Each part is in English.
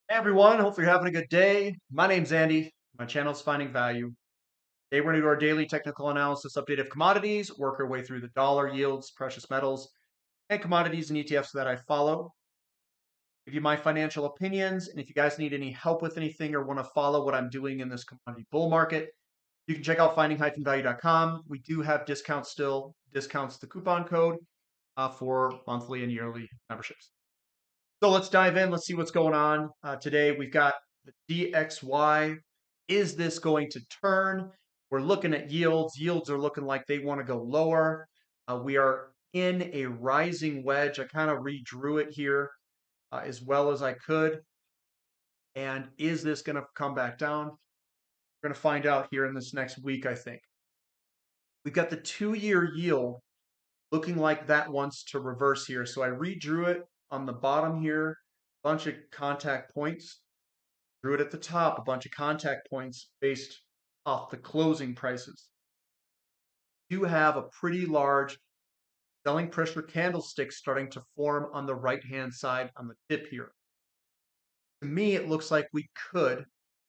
Hey everyone, hope you're having a good day. My name's Andy. My channel's Finding Value. Today we're going to do our daily technical analysis update of commodities, work our way through the dollar yields, precious metals, and commodities and ETFs that I follow. Give you my financial opinions, and if you guys need any help with anything or want to follow what I'm doing in this commodity bull market, you can check out finding-value.com. We do have discounts still, discounts the coupon code for monthly and yearly memberships. So let's dive in. Let's see what's going on. Today we've got the DXY. Is this going to turn? We're looking at yields. Yields are looking like they want to go lower. We are in a rising wedge. I kind of redrew it here as well as I could. And is this going to come back down? We're going to find out here in this next week, I think. We've got the 2-year yield looking like that wants to reverse here. So I redrew it on the bottom here, bunch of contact points. Drew it at the top, a bunch of contact points based off the closing prices. You have a pretty large selling pressure candlestick starting to form on the right-hand side on the tip here. To me, it looks like we could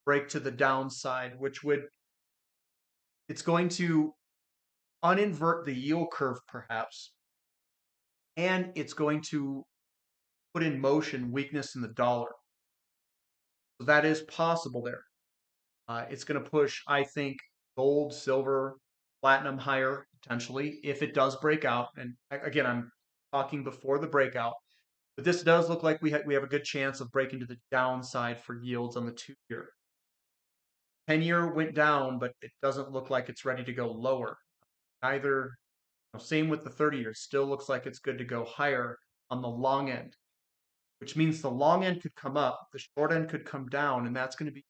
break to the downside, which it's going to un-invert the yield curve perhaps, and it's going to put in motion weakness in the dollar. So that is possible there. It's going to push, I think, gold, silver, platinum higher potentially if it does break out. And again, I'm talking before the breakout, but this does look like we have a good chance of breaking to the downside for yields on the 2-year. 10-year went down, but it doesn't look like it's ready to go lower. Either, same with the 30-year, still looks like it's good to go higher on the long end, which means the long end could come up, the short end could come down, and that's going to be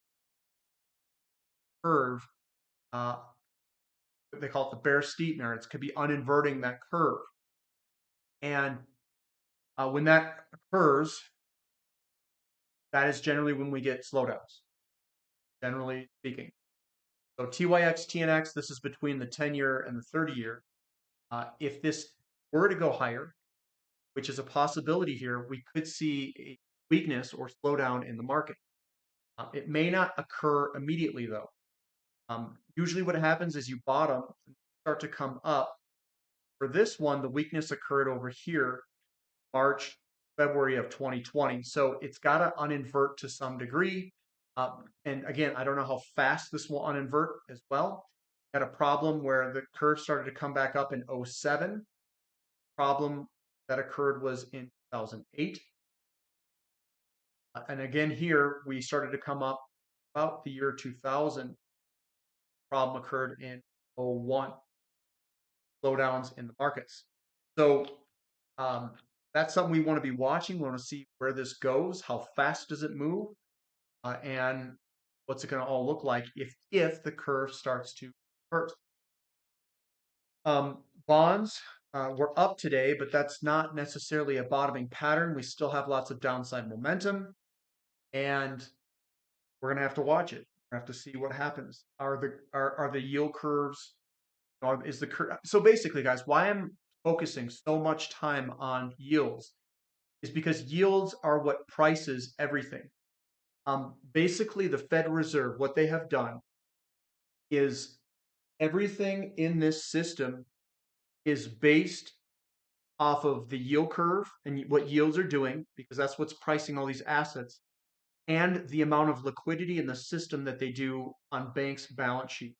curve. They call it the bear steepener. It could be uninverting that curve. And when that occurs, that is generally when we get slowdowns, generally speaking. So TYX, TNX, this is between the 10-year and the 30-year. If this were to go higher, which is a possibility here, we could see a weakness or slowdown in the market. It may not occur immediately, though. Usually what happens is you bottom, start to come up. For this one, the weakness occurred over here, March, February of 2020. So it's got to uninvert to some degree. And again, I don't know how fast this will uninvert as well. Had a problem where the curve started to come back up in 07. Problem that occurred was in 2008. And again, here we started to come up about the year 2000. Problem occurred in 01. Slowdowns in the markets. So that's something we want to be watching. We want to see where this goes, how fast does it move, and what's it going to all look like if the curve starts to invert. Bonds were up today, but that's not necessarily a bottoming pattern. We still have lots of downside momentum, and we're going to have to watch it. We're going to have to see what happens. Are the yield curves? Is the curve? So basically, guys, why I'm focusing so much time on yields is because yields are what prices everything. Basically, the Federal Reserve, what they have done is everything in this system is based off of the yield curve and what yields are doing, because that's what's pricing all these assets, and the amount of liquidity in the system that they do on banks' balance sheet.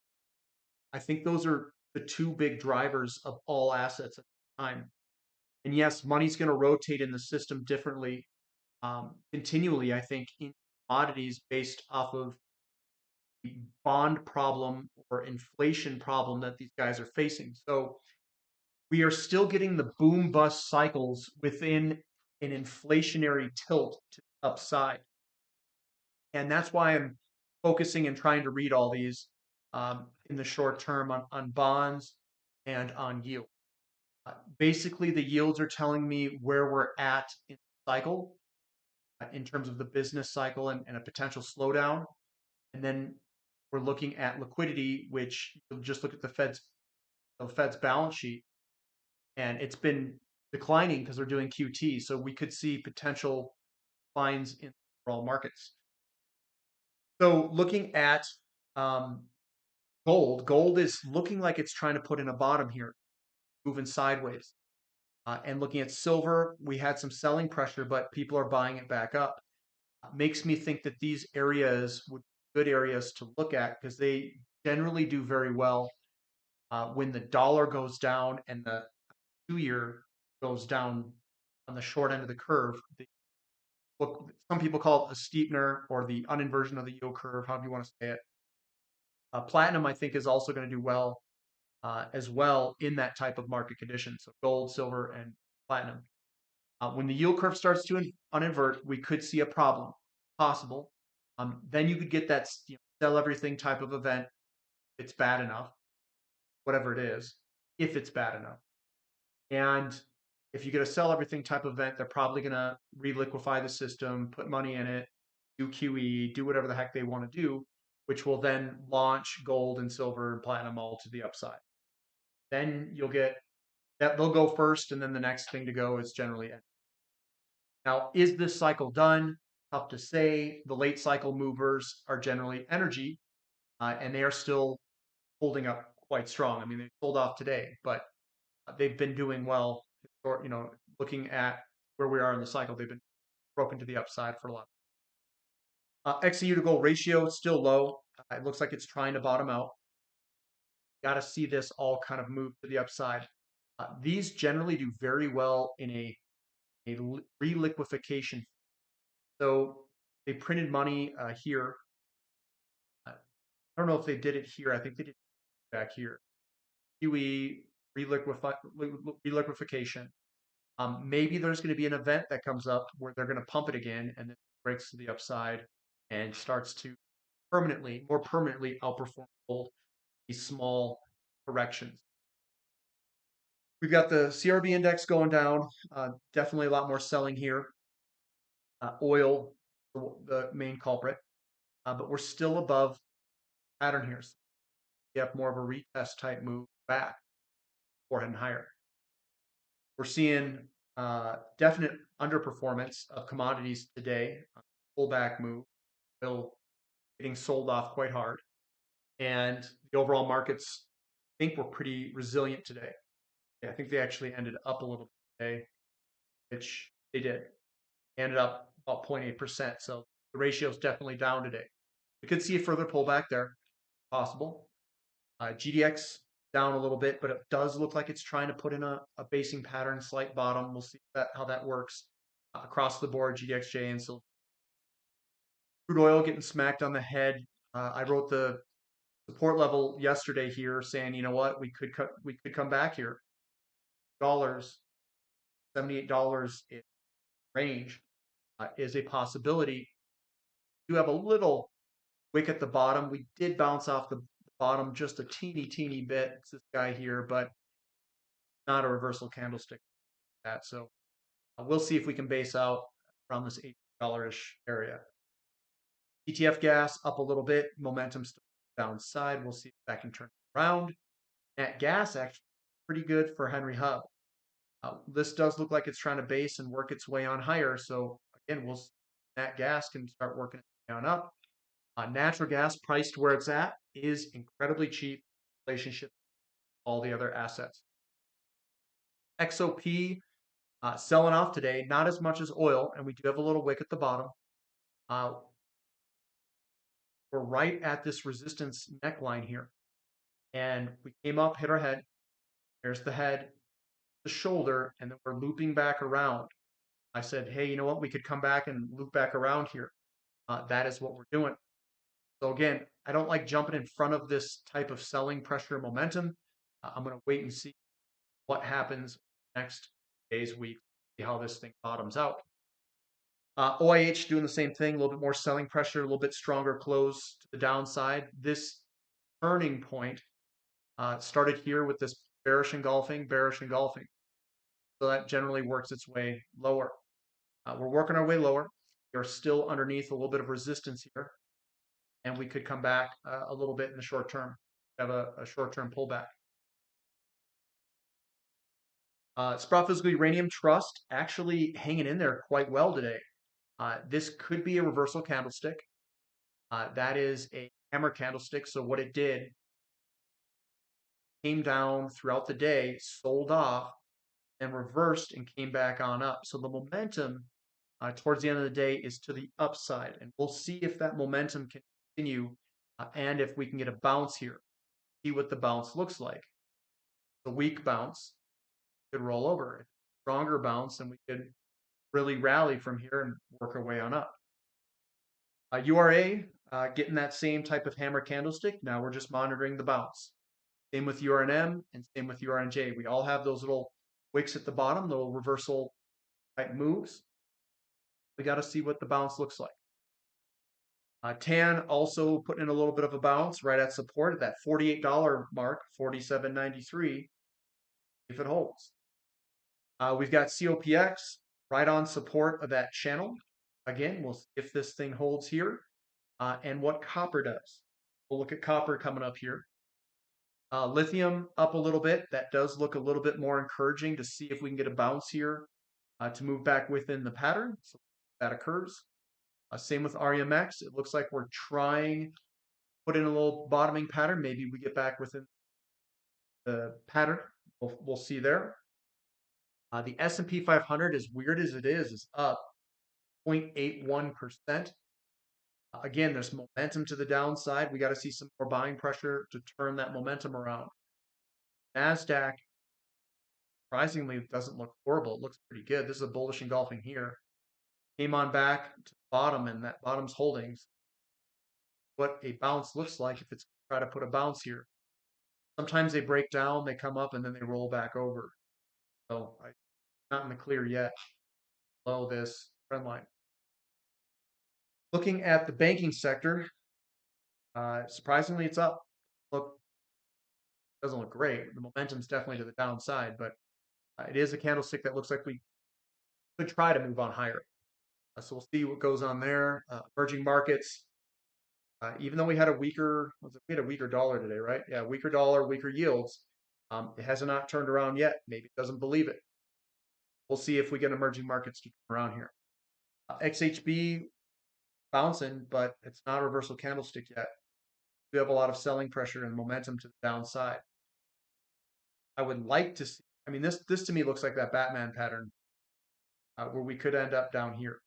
I think those are the two big drivers of all assets at the time. And yes, money's going to rotate in the system differently, continually, I think, in commodities based off of the bond problem or inflation problem that these guys are facing. So we are still getting the boom bust cycles within an inflationary tilt to the upside. And that's why I'm focusing and trying to read all these in the short term on bonds and on yield. Basically, the yields are telling me where we're at in the cycle in terms of the business cycle and a potential slowdown. And then we're looking at liquidity, which you'll just look at the Fed's balance sheet, and it's been declining because they're doing QT. So we could see potential declines in overall markets. So looking at um, gold is looking like it's trying to put in a bottom here, moving sideways. And looking at silver, we had some selling pressure, but people are buying it back up. Makes me think that these areas would be good areas to look at because they generally do very well when the dollar goes down and the 2 year goes down on the short end of the curve. What some people call it a steepener or the uninversion of the yield curve, however you want to say it. Platinum, I think, is also going to do well as well in that type of market condition. So gold, silver, and platinum. When the yield curve starts to uninvert, we could see a problem, possible. Then you could get that sell everything type of event. It's bad enough, whatever it is, if it's bad enough. And if you get a sell everything type of event, they're probably going to reliquify the system, put money in it, do QE, do whatever the heck they want to do, which will then launch gold and silver and platinum all to the upside. Then you'll get that they'll go first, and then the next thing to go is generally end. Now, is this cycle done? Tough to say. The late cycle movers are generally energy, and they are still holding up quite strong. I mean, they sold off today, but they've been doing well. Or looking at where we are in the cycle, they've been broken to the upside for a lot. XEU to gold ratio is still low. It looks like it's trying to bottom out. Got to see this all kind of move to the upside. These generally do very well in a reliquification. So they printed money here. I don't know if they did it here. I think they did it back here. QE reliquification. Maybe there's going to be an event that comes up where they're going to pump it again and then breaks to the upside and starts to more permanently outperform gold these small corrections. We've got the CRB index going down. Definitely a lot more selling here. Oil, the main culprit, but we're still above pattern here. So we have more of a retest type move back or heading higher. We're seeing definite underperformance of commodities today, pullback move, oil getting sold off quite hard. And the overall markets, I think, were pretty resilient today. Yeah, I think they actually ended up a little bit today, which they did. Ended up about 0.8%. So the ratio is definitely down today. We could see a further pullback there, possible. GDX down a little bit, but it does look like it's trying to put in a basing pattern, slight bottom. We'll see how that works across the board, GDXJ and silver. Crude oil getting smacked on the head. I wrote the support level yesterday here saying, you know what, we could come back here. Dollars, $78 in range is a possibility. You have a little wick at the bottom. We did bounce off the bottom just a teeny bit. It's this guy here, but not a reversal candlestick. That so we'll see if we can base out around this $8-ish area. ETF gas up a little bit, momentum still downside. We'll see if that can turn around. Nat gas actually pretty good for Henry Hub. This does look like it's trying to base and work its way on higher. So again, nat gas can start working down up. Natural gas priced where it's at is incredibly cheap relationship to all the other assets. XOP selling off today, not as much as oil, and we do have a little wick at the bottom. We're right at this resistance neckline here. And we came up, hit our head. There's the head, the shoulder, and then we're looping back around. I said, hey, you know what? We could come back and loop back around here. That is what we're doing. So again, I don't like jumping in front of this type of selling pressure momentum. I'm going to wait and see what happens next days, week, see how this thing bottoms out. OIH doing the same thing, a little bit more selling pressure, a little bit stronger close to the downside. This turning point started here with this bearish engulfing. So that generally works its way lower. We're working our way lower. We're still underneath a little bit of resistance here. And we could come back a little bit in the short term, have a short-term pullback. Sprott Physical Uranium Trust actually hanging in there quite well today. This could be a reversal candlestick. That is a hammer candlestick. So what it did, came down throughout the day, sold off, and reversed and came back on up. So the momentum towards the end of the day is to the upside. And we'll see if that momentum can continue and if we can get a bounce here. See what the bounce looks like. The weak bounce could roll over. Stronger bounce, and we could really rally from here and work our way on up. URA, getting that same type of hammer candlestick. Now we're just monitoring the bounce. Same with URNM and same with URNJ. We all have those little wicks at the bottom, little reversal type moves. We got to see what the bounce looks like. TAN also putting in a little bit of a bounce right at support at that $48 mark, $47.93, if it holds. We've got COPX right on support of that channel. Again, we'll see if this thing holds here and what copper does. We'll look at copper coming up here. Lithium up a little bit. That does look a little bit more encouraging to see if we can get a bounce here to move back within the pattern. So that occurs. Same with REMX. It looks like we're trying to put in a little bottoming pattern. Maybe we get back within the pattern. We'll see there. The S&P 500, as weird as it is up 0.81%. Again, there's momentum to the downside. We got to see some more buying pressure to turn that momentum around. NASDAQ, surprisingly, doesn't look horrible. It looks pretty good. This is a bullish engulfing here. Came on back to the bottom, and that bottom's holdings. What a bounce looks like if it's try to put a bounce here. Sometimes they break down, they come up, and then they roll back over. So I'm not in the clear yet below this trend line. Looking at the banking sector, surprisingly, it's up. Doesn't look great. The momentum's definitely to the downside, but it is a candlestick that looks like we could try to move on higher. So we'll see what goes on there. Emerging markets, even though we had a weaker dollar today, right? Yeah, weaker dollar, weaker yields. It has not turned around yet. Maybe it doesn't believe it. We'll see if we get emerging markets to turn around here. XHB bouncing, but it's not a reversal candlestick yet. We have a lot of selling pressure and momentum to the downside. I would like to see, I mean, this to me looks like that Batman pattern where we could end up down here.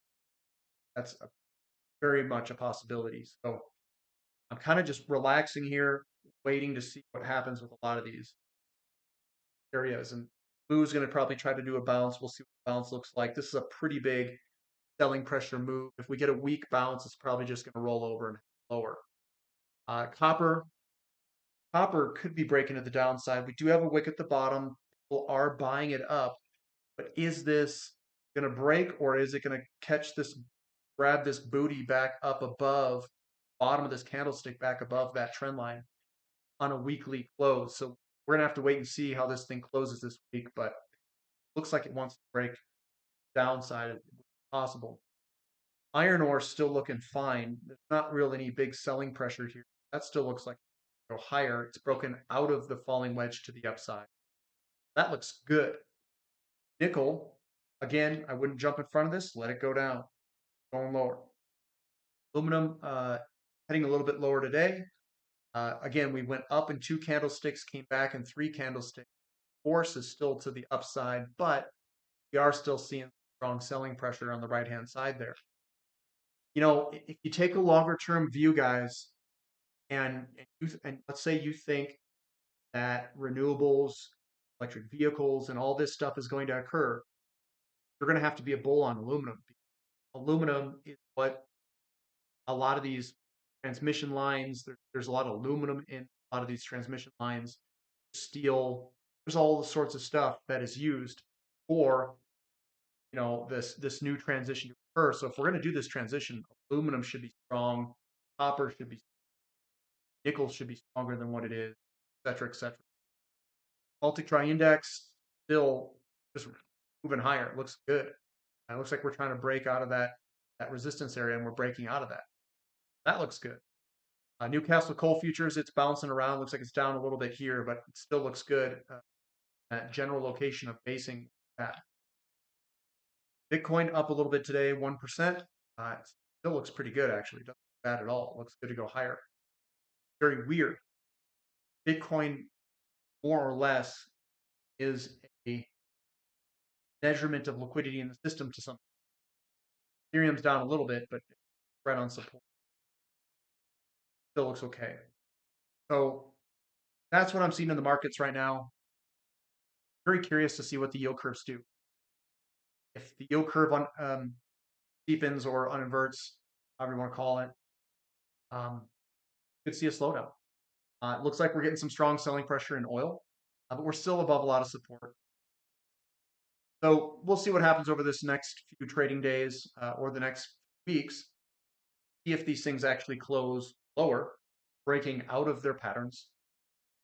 That's very much a possibility. So I'm kind of just relaxing here, waiting to see what happens with a lot of these areas. And Boo's going to probably try to do a bounce. We'll see what the bounce looks like. This is a pretty big selling pressure move. If we get a weak bounce, it's probably just going to roll over and lower. Copper could be breaking to the downside. We do have a wick at the bottom. People are buying it up. But is this going to break, or is it going to catch this, grab this booty back up above, bottom of this candlestick back above that trend line on a weekly close? So we're going to have to wait and see how this thing closes this week, but it looks like it wants to break downside if possible. Iron ore still looking fine. There's not really any big selling pressure here. That still looks like it'll go higher. It's broken out of the falling wedge to the upside. That looks good. Nickel, again, I wouldn't jump in front of this. Let it go down. Going lower. Aluminum heading a little bit lower today. Again, we went up in 2 candlesticks, came back in 3 candlesticks. Force is still to the upside, but we are still seeing strong selling pressure on the right-hand side there. You know, if you take a longer-term view, guys, and let's say you think that renewables, electric vehicles, and all this stuff is going to occur, you're going to have to be a bull on aluminum. Aluminum is what a lot of these transmission lines, there's a lot of aluminum in a lot of these transmission lines, steel, there's all sorts of stuff that is used for, you know, this new transition to occur. So if we're going to do this transition, aluminum should be strong, copper should be, nickel should be stronger than what it is, et cetera, et cetera. Baltic Dry Index still just moving higher. It looks good. And it looks like we're trying to break out of that resistance area, and we're breaking out of that. That looks good. Newcastle Coal Futures, it's bouncing around. Looks like it's down a little bit here, but it still looks good. That general location of basing that. Bitcoin up a little bit today, 1%. It still looks pretty good, actually. bad at all. It looks good to go higher. Very weird. Bitcoin, more or less, is a measurement of liquidity in the system to some. Ethereum's down a little bit, but right on support. Still looks okay. So that's what I'm seeing in the markets right now. Very curious to see what the yield curves do. If the yield curve on deepens or un-inverts, however you want to call it, could see a slowdown. It looks like we're getting some strong selling pressure in oil, but we're still above a lot of support. So we'll see what happens over this next few trading days or the next weeks. See if these things actually close lower, breaking out of their patterns.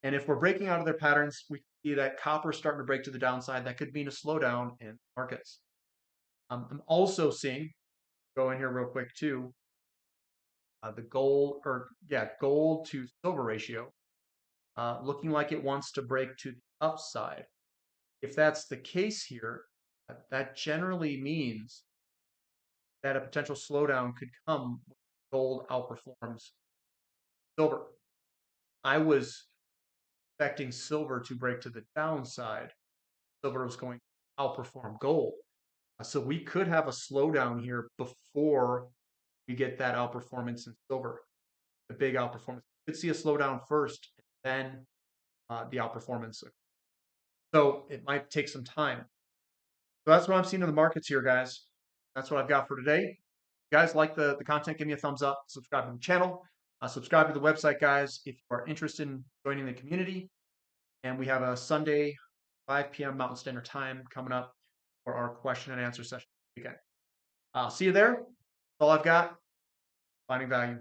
And if we're breaking out of their patterns, we see that copper starting to break to the downside. That could mean a slowdown in markets. I'm also seeing, go in here real quick too, the gold to silver ratio looking like it wants to break to the upside. If that's the case here, that generally means that a potential slowdown could come when gold outperforms silver. I was expecting silver to break to the downside. Silver was going to outperform gold. So we could have a slowdown here before we get that outperformance in silver, the big outperformance. We could see a slowdown first, then the outperformance. So it might take some time. So that's what I'm seeing in the markets here, guys. That's what I've got for today. If you guys like the content, give me a thumbs up, subscribe to the channel, subscribe to the website, guys, if you are interested in joining the community. And we have a Sunday, 5 p.m. Mountain Standard Time coming up for our question and answer session weekend. I'll see you there. That's all I've got. Finding value.